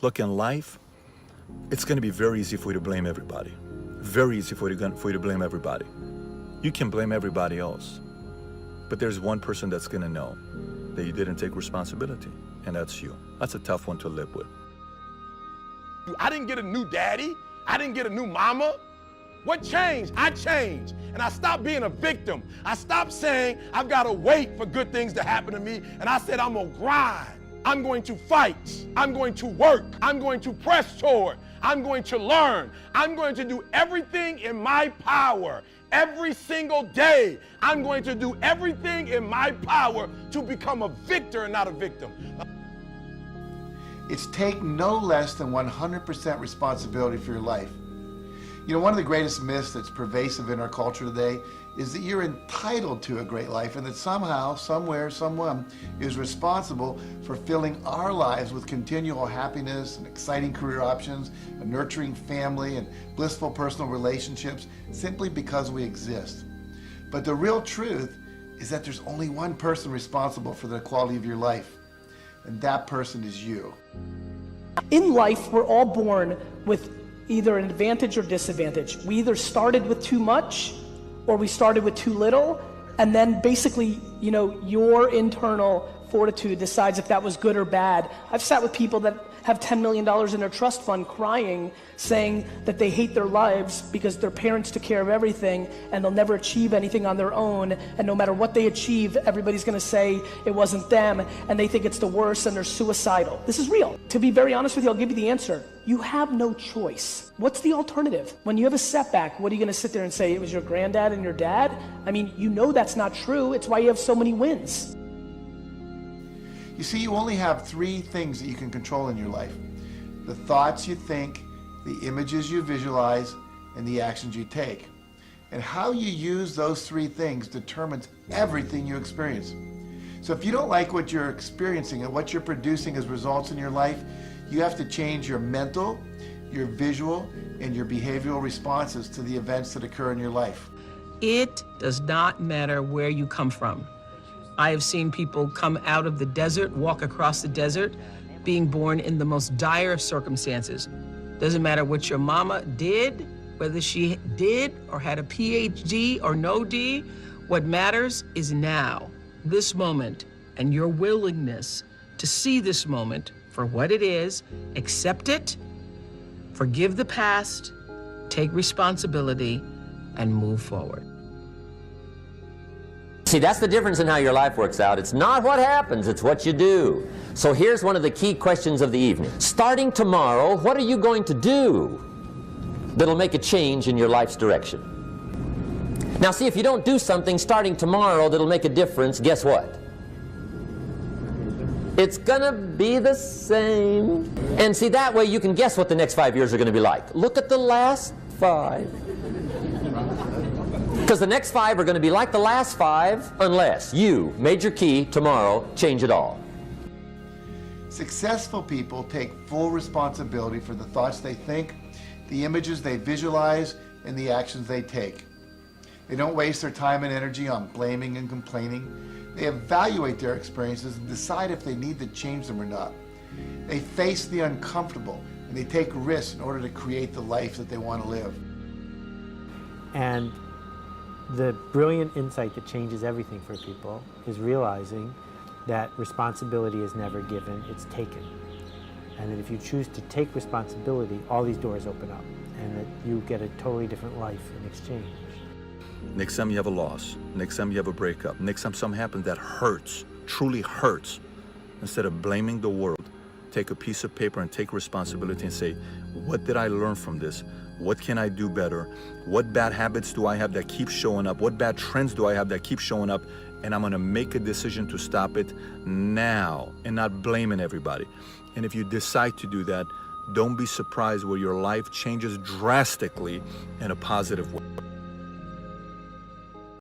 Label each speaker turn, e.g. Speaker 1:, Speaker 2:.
Speaker 1: Look, in life, it's going to be very easy for you to blame everybody. Very easy for you to blame everybody. You can blame everybody else. But there's one person that's going to know that you didn't take responsibility, and that's you. That's a tough one to live with.
Speaker 2: I didn't get a new daddy. I didn't get a new mama. What changed? I changed. And I stopped being a victim. I stopped saying I've got to wait for good things to happen to me. And I said I'm going to grind. I'm going to fight. I'm going to work. I'm going to press toward. I'm going to learn. I'm going to do everything in my power. Every single day, I'm going to do everything in my power to become a victor and not a victim.
Speaker 3: It's take no less than 100% responsibility for your life. You know, one of the greatest myths that's pervasive in our culture today is that you're entitled to a great life and that somehow, somewhere, someone is responsible for filling our lives with continual happiness and exciting career options, a nurturing family and blissful personal relationships simply because we exist. But the real truth is that there's only one person responsible for the quality of your life, and that person is you.
Speaker 4: In life, we're all born with either an advantage or disadvantage. We either started with too much or we started with too little, and then basically, you know, your internal fortitude decides if that was good or bad. I've sat with people that have $10 million in their trust fund crying, saying that they hate their lives because their parents took care of everything and they'll never achieve anything on their own, and no matter what they achieve, everybody's gonna say it wasn't them, and they think it's the worst, and they're suicidal. This is real. To be very honest with you, I'll give you the answer. You have no choice. What's the alternative? When you have a setback, what are you gonna sit there and say, it was your granddad and your dad? I mean, you know that's not true. It's why you have so many wins.
Speaker 3: You see, you only have three things that you can control in your life: the thoughts you think, the images you visualize, and the actions you take. And how you use those three things determines everything you experience. So if you don't like what you're experiencing and what you're producing as results in your life, you have to change your mental, your visual, and your behavioral responses to the events that occur in your life.
Speaker 5: It does not matter where you come from. I have seen people come out of the desert, walk across the desert, being born in the most dire of circumstances. Doesn't matter what your mama did, whether she did or had a PhD or no D. What matters is now, this moment, and your willingness to see this moment for what it is, accept it, forgive the past, take responsibility, and move forward.
Speaker 6: See, that's the difference in how your life works out. It's not what happens, it's what you do. So here's one of the key questions of the evening. Starting tomorrow, what are you going to do that'll make a change in your life's direction? Now see, if you don't do something starting tomorrow that'll make a difference, guess what? It's gonna be the same. And see, that way you can guess what the next 5 years are gonna be like. Look at the last 5. Because the next 5 are going to be like the last 5 unless you, major key, tomorrow, change it all.
Speaker 3: Successful people take full responsibility for the thoughts they think, the images they visualize, and the actions they take. They don't waste their time and energy on blaming and complaining. They evaluate their experiences and decide if they need to change them or not. They face the uncomfortable and they take risks in order to create the life that they want to live.
Speaker 7: And the brilliant insight that changes everything for people is realizing that responsibility is never given, it's taken. And that if you choose to take responsibility, all these doors open up, and that you get a totally different life in exchange.
Speaker 1: Next time you have a loss, next time you have a breakup, next time something happens that hurts, truly hurts, instead of blaming the world, take a piece of paper and take responsibility and say, what did I learn from this? What can I do better? What bad habits do I have that keep showing up? What bad trends do I have that keep showing up? And I'm gonna make a decision to stop it now and not blaming everybody. And if you decide to do that, don't be surprised where your life changes drastically in a positive way.